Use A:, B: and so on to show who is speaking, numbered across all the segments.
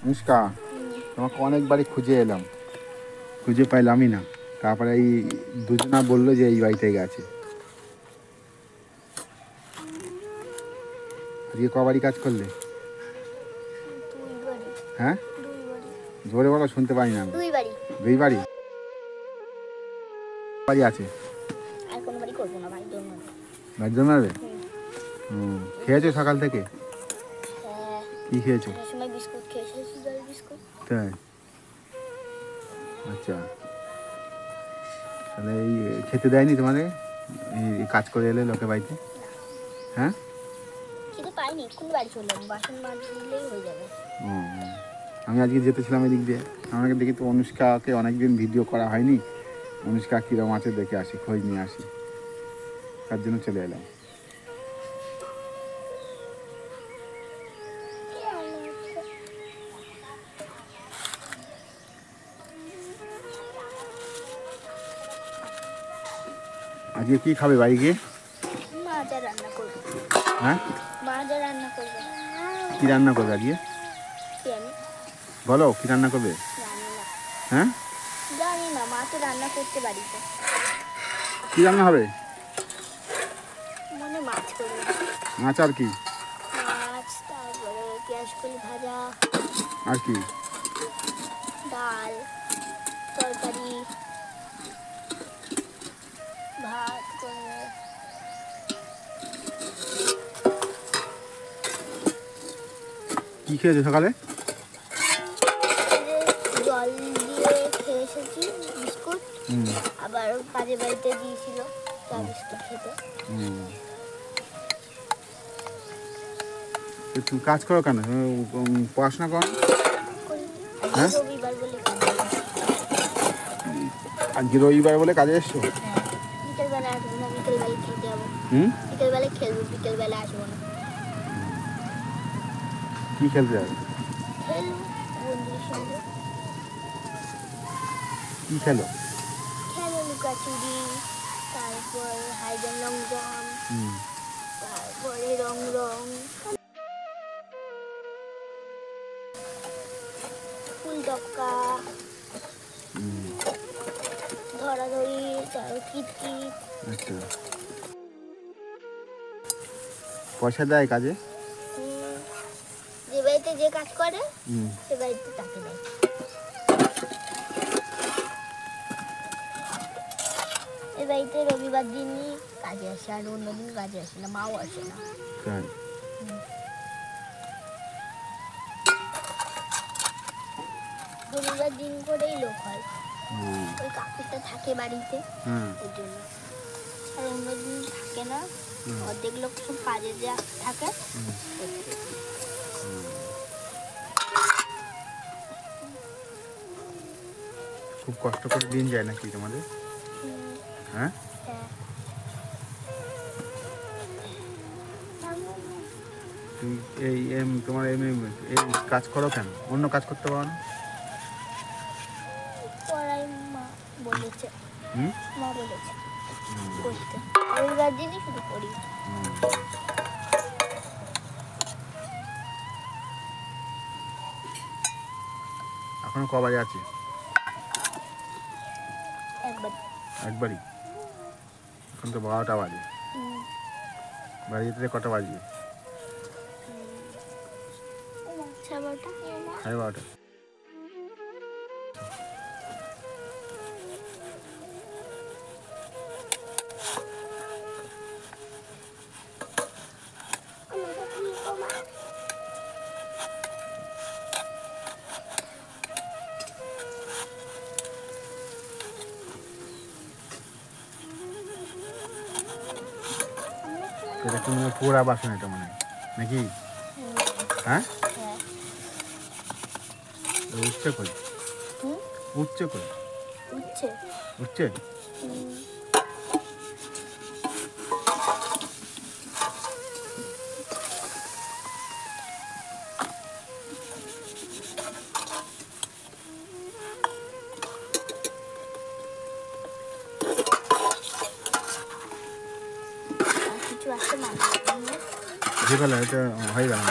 A: অনুষ্কা, তোমাকে অনেকবারই খুঁজে এলাম, খুঁজে পাইলামই না। তারপরে এই দুজনা বললো যে এই বাড়িতে গেছে। আজকে কবারই কাজ করলে? হ্যাঁ, জোরে বলো, শুনতে পাই না। দুই বাড়ি বাড়ি আছে? বাড়ি জন্মাবে। খেয়েছো সকাল থেকে? কি খেয়েছো? তাই, আচ্ছা। তাহলে এই খেতে দেয়নি তোমাদের এই কাজ করে এলে লোকের বাড়িতে? হ্যাঁ, আমি আজকে যেতেছিলাম এদিক দিয়ে, আমাকে দেখি তো অনুষ্কাকে অনেকদিন ভিডিও করা হয়নি। অনুষ্কা কীরকম আছে দেখে আসি, খোঁজ নিয়ে আসি, তার জন্য চলে এলাম। আজকে কি খাবে বাড়ি গিয়ে? হ্যাঁ, কি রান্না করবে আজকে? বলো, কি রান্না করবে? হ্যাঁ,
B: জানি না, মা তো রান্না করতে বাড়িতে।
A: কি রান্না হবে?
B: মনে মাছ করবে।
A: মাছ আর কি?
B: মাছ, তারপরে পেঁয়াজকলি ভাজা।
A: আর কি?
B: ডাল, তরকারি, ভাত করবে।
A: কি খেয়েছো সকালে?
B: জল দিয়ে খেয়ে এসেছি বিস্কুট, আবার কাজে বাড়িতে দিয়েছিল চা বিস্কুট খেতে।
A: তুমি কাজ করো কেন? পড়াশোনা করো? হ্যাঁ,
B: রবিবার বলে
A: আজকে রবিবার বলে কাজে এসছো?
B: বিকেলবেলা আসবো না, বিকেলবেলা খেলতে যাবো। বিকেলবেলা খেলবো, বিকেলবেলা আসবো না।
A: কি খেলতে যাবে?
B: খেলবো বন্ধুদের সঙ্গে।
A: কি খেলো?
B: খেলো লুকাচুরি, তারপর হাইড লং জাম্প, তারপরে রং রং, ফুল টপকা, ধরাধরি, তারপর কিতকিত।
A: আচ্ছা, পয়সা দেয় কাজে?
B: যে বাড়িতে যে কাজ করে সে বাড়িতে তাকে দেয়। এ বাড়িতে রবিবার দিনই কাজে আসে, আর অন্যদিন কাজে আসে না, মাও আসে না। রবিবার দিন করেই লোক হয়, ওই কাকুটা থাকে বাড়িতে, ওই জন্য। আর অন্যদিন থাকে না, অর্ধেক লোক সব কাজে যা থাকে।
A: খুব কষ্ট করে দিন যায় নাকি তোমাদের? হ্যাঁ, তুমি এই তোমার এই কাজ করো কেন? অন্য কাজ করতে পারো না?
B: পড়াই মা বলেছে, মা বলেছে করতে, রবিবার দিনই শুধু করি।
A: এখনো কবারই আছে? একবারই। এখন তো 12টা বাজে, বাড়ি যেতে কটা বাজবে? 12:30। এটা কি মনে হয় পোড়া বাসন এটা মনে হয় নাকি? হ্যাঁ, উঠছে কই? উঠছে কই? উঠছে। এটা হয়ে গেল।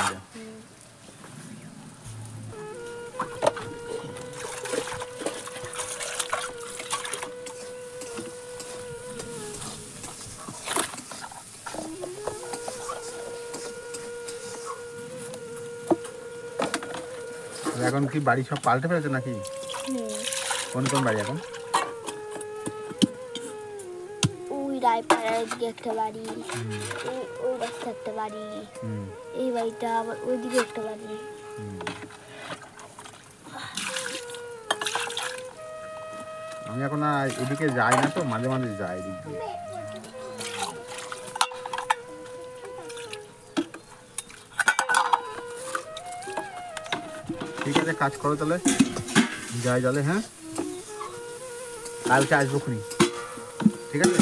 A: এখন কি বাড়ি সব পাল্টে ফেলেছে নাকি?
B: হুম,
A: কোন কোন বাড়ি এখন?
B: ওই রায়পাড়ার দিকে একটা বাড়ি, ওই রাস্তা একটা বাড়ি, এই বাড়িটা আবার ওইদিকে একটা বাড়ি।
A: আমি এখন আর এদিকে যাই না, তো মাঝে মাঝে যাই এদিক দিয়ে। ঠিক আছে, কাজ করো তাহলে, যাই জলে। হ্যাঁ, কালকে আসবো খুনি, ঠিক আছে?